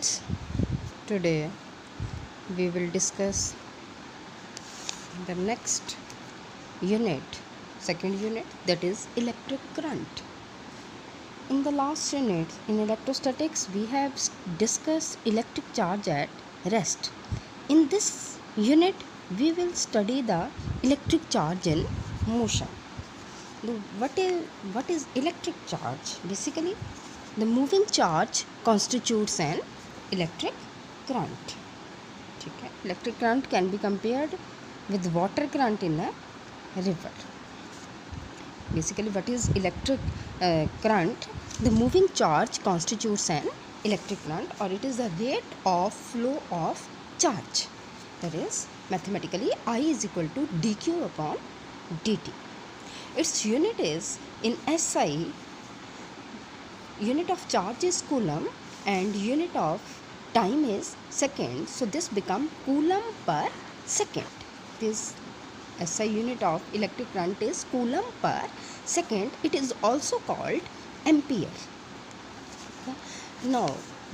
students, today we will discuss the next unit, second unit, that is electric current. In the last unit in electrostatics we have discussed electric charge at rest. In this unit we will study the electric charge in motion. What is electric charge? Basically, the moving charge constitutes an electric current. ठीक है, electric current can be compared with water current in a river. Basically, what is electric current? The moving charge constitutes an electric current, or it is the rate of flow of charge. That is, mathematically, I is equal to dq upon dt. Its unit is in SI. Unit of charge is coulomb and unit of time is second. So this become coulomb per second. This SI unit of electric current is coulomb per second. It is also called ampere. Now,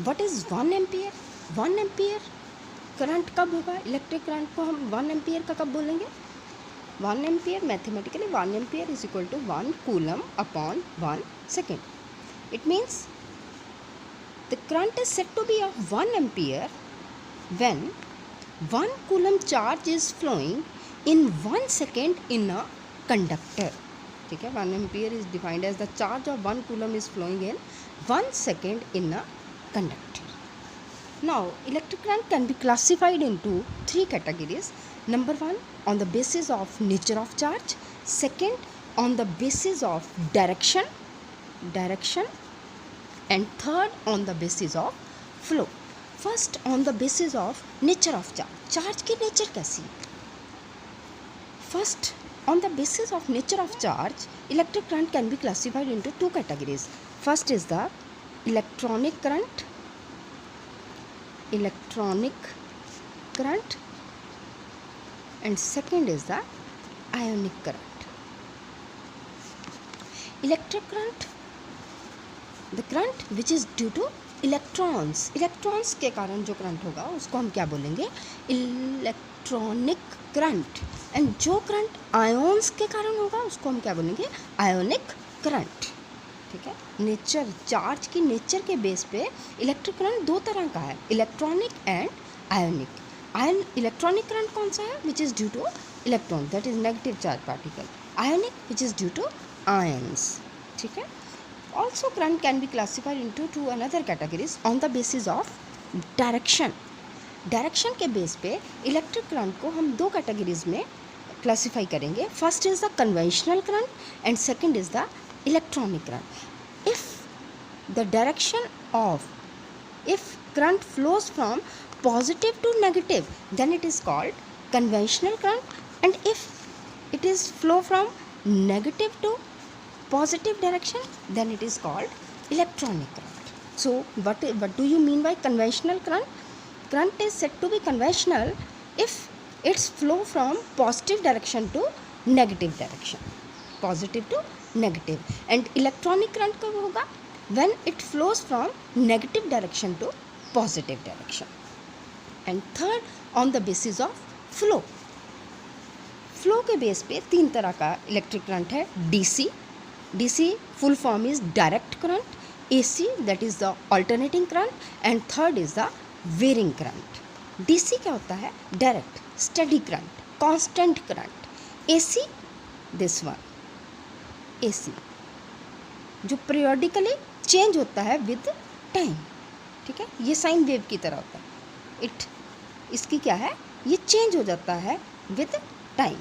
what is 1 ampere? 1 ampere current कब होगा? Electric current को हम 1 ampere का कब बोलेंगे? 1 ampere mathematically 1 ampere is equal to 1 coulomb upon 1 second. It means the current is said to be of 1 ampere when 1 coulomb charge is flowing in 1 second in a conductor. ठीक है, 1 ampere is defined as the charge of 1 coulomb is flowing in 1 second in a conductor. Now, electric current can be classified into 3 categories. Number 1, on the basis of nature of charge. Second, on the basis of direction, and third, on the basis of flow. First, on the basis of nature of charge. Charge की nature कैसी है? First, on the basis of nature of charge, electric current can be classified into 2 categories. First is the electronic current, and second is the ionic current. Electric current, the current which is due to electrons के कारण जो current होगा उसको हम क्या बोलेंगे? Electronic current. And जो current ions के कारण होगा उसको हम क्या बोलेंगे? Ionic current. ठीक है, नेचर, चार्ज की नेचर के बेस पे इलेक्ट्रिक करंट 2 तरह का है, electronic and ionic. Electronic current कौन सा है? Which is due to electron, that is negative charge particle. Ionic which is due to ions. ठीक है. Also, current can be classified into 2 another categories on the basis of direction. Direction के base पे electric current को हम 2 categories में classify करेंगे. First is the conventional current and second is the electronic current. If the direction of, if current flows from positive to negative, then it is called conventional current, and if it is flow from negative to positive direction, then it is called electronic current. So what do you mean by conventional current? Current is said to be conventional if its flow from positive direction to negative direction, positive to negative. And electronic current कब होगा? When it flows from negative direction to positive direction. And third, on the basis of flow. Flow के base पे 3 तरह का electric current है. DC full form is direct current, AC that is the alternating current, and third is the varying current. DC क्या होता है? Direct, steady current, constant current. AC, this one, AC जो periodically change होता है with time. ठीक है, ये sine wave की तरह होता है. इसकी क्या है? ये चेंज हो जाता है with time.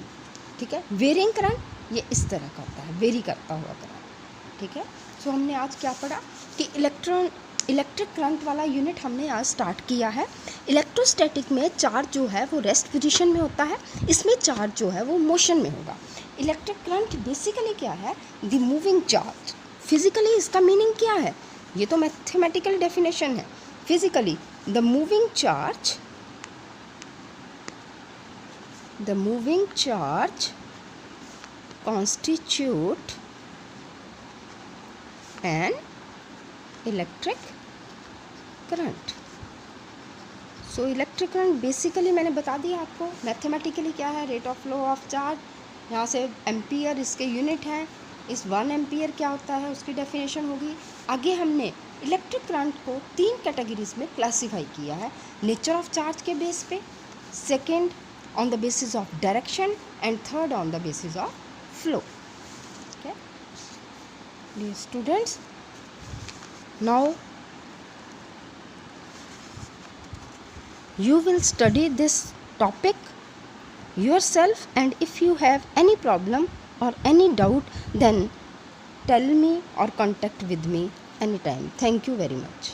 ठीक है. वेरिंग करंट ये इस तरह का होता है, वेरी करता हुआ करंट. ठीक है. सो हमने आज क्या पढ़ा कि इलेक्ट्रिक करंट वाला यूनिट हमने आज स्टार्ट किया है. इलेक्ट्रोस्टैटिक में चार्ज जो है वो रेस्ट पोजीशन में होता है, इसमें चार्ज जो है वो मोशन में होगा. इलेक्ट्रिक करंट बेसिकली क्या है? The moving charge. फिजिकली इसका मीनिंग क्या है? ये तो मैथमेटिकल डेफिनेशन है. Physically the moving charge constitute an electric current. So electric current basically मैंने बता दिया आपको, मैथमेटिकली क्या है, rate of flow of charge, यहाँ से एम्पियर इसके यूनिट हैं, इस 1 एम्पियर क्या होता है उसकी डेफिनेशन होगी। आगे हमने इलेक्ट्रिक करंट को 3 कैटेगरीज में क्लासीफाई किया है, नेचर ऑफ चार्ज के बेस पे, second on the basis of direction and third on the basis of flow. Okay dear students, now you will study this topic yourself, and if you have any problem or any doubt, then tell me or contact with me anytime. Thank you very much.